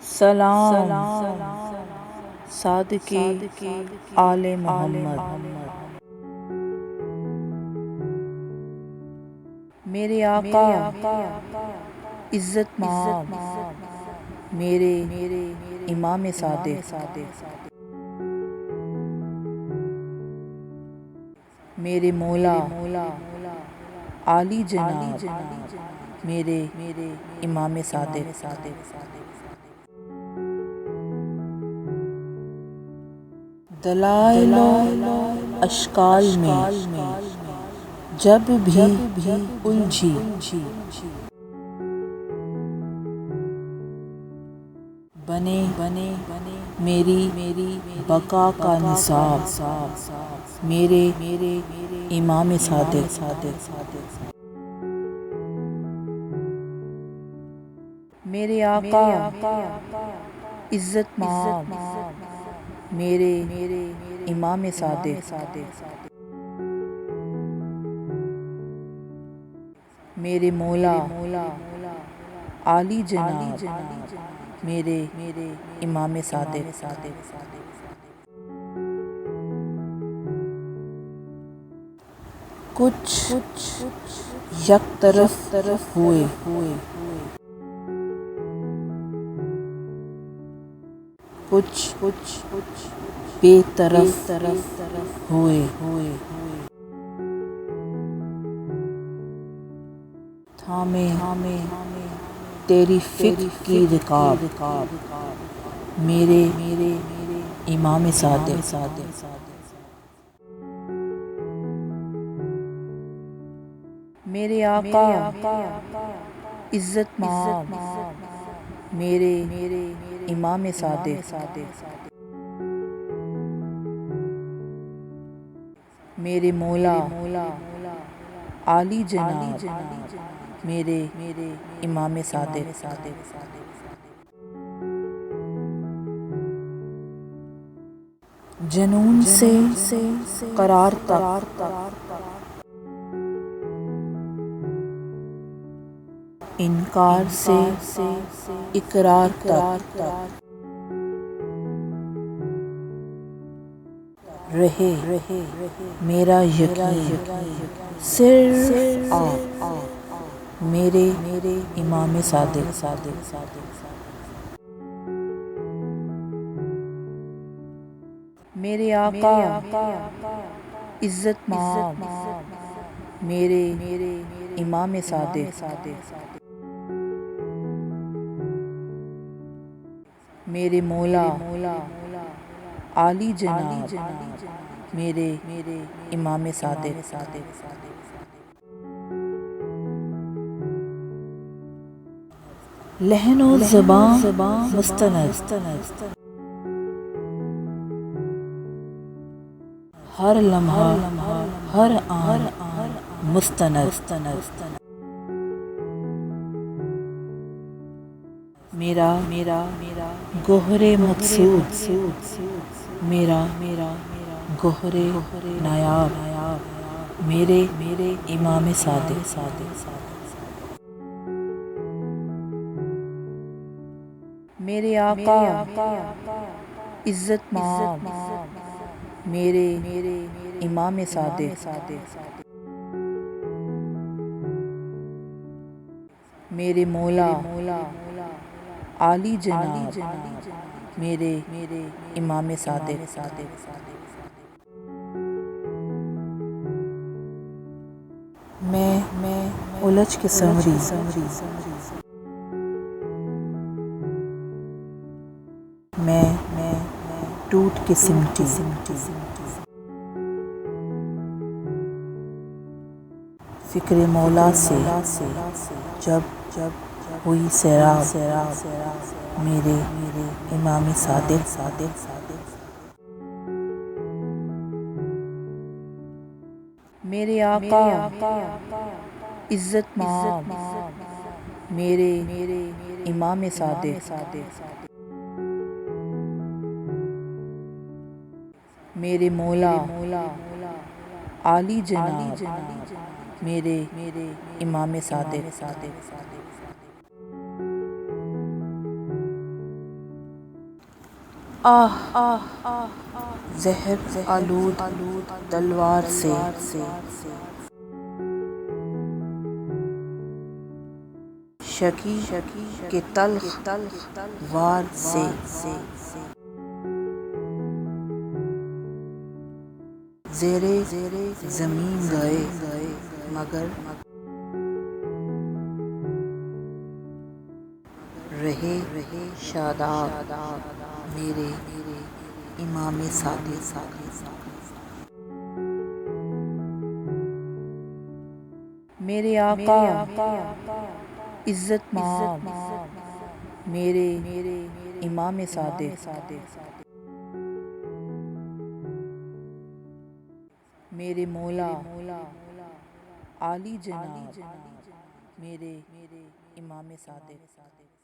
سلام صادقی آل محمد۔ میرے آقا عزت مآب، میرے امام صادق، میرے مولا عالی جناب، میرے امام صادق۔ دلائل و اشکال میں جب بھی الجھی، بنے میری بقا کا نصاب، میرے امام صادق۔ میرے آقا عزت مآب، میرے امام صادق، میرے مولا عالی جناب، میرے امام صادق۔ کچھ یک طرف ہوئے، کچھ بے طرف ہوئے، تھامے تیری فکر کی رکاب، میرے امام صادق۔ میرے آقا عزت مآب، میرے امام صادق، میرے مولا عالی جناب، میرے امام صادق۔ جنون سے قرار تک، انکار سے اقرار تک، رہے میرا یقین صرف آپ، میرے امام صادق۔ میرے آقا عزت مآب، میرے امام صادق، میرے مولا عالی جناب، میرے امام صادق۔ لحن و زباں مستند، ہر لمحہ ہر آن مستند، میرا گوہر مقصود، میرا گوہر نایاب، میرے امام صادق۔ میرے آقا عزت مآب، میرے امام صادق، میرے مولا عالی جناب، میرے امام صادق۔ میں الجھ کے سنوری، میں ٹوٹ کے سمٹی، فکر مولا سے جب ہوئی سیراب، میرے امام صادق۔ میرے آقا عزت مآب، میرے امام صادق، میرے مولا عالی جناب، میرے امام صادق۔ زہر آلود تلوار سے شکی کے تلخ وار سے زیرے زمین گئے مگر رہے شاداب میرے امام صادق۔ میرے آقا عزت مآب میرے امام صادق، میرے مولا عالی جناب میرے امام صادق۔